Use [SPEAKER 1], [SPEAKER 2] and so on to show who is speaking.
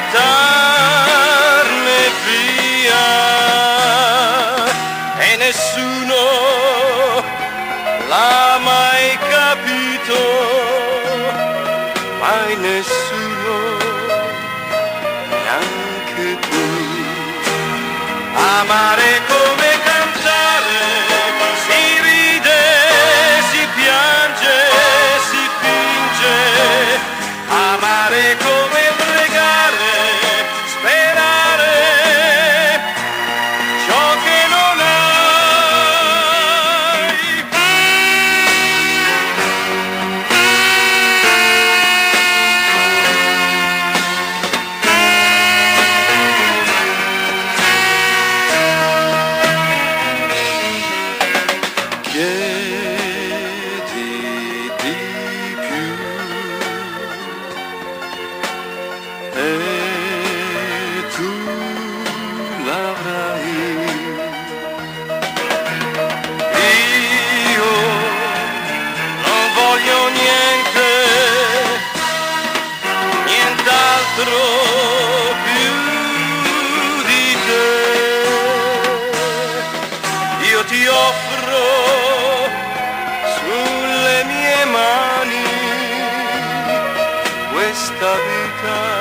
[SPEAKER 1] gettarne via e nessuno l'ha mai capito, mai nessuno, neanche tu. Amare come cantare, si ride, si piange, si finge. Amare come pregare, sperare ciò che non hai. Chiedi di più e tu l'avrai. Io non voglio niente, nient'altro più di te. Io ti offro sulle mie mani questa vita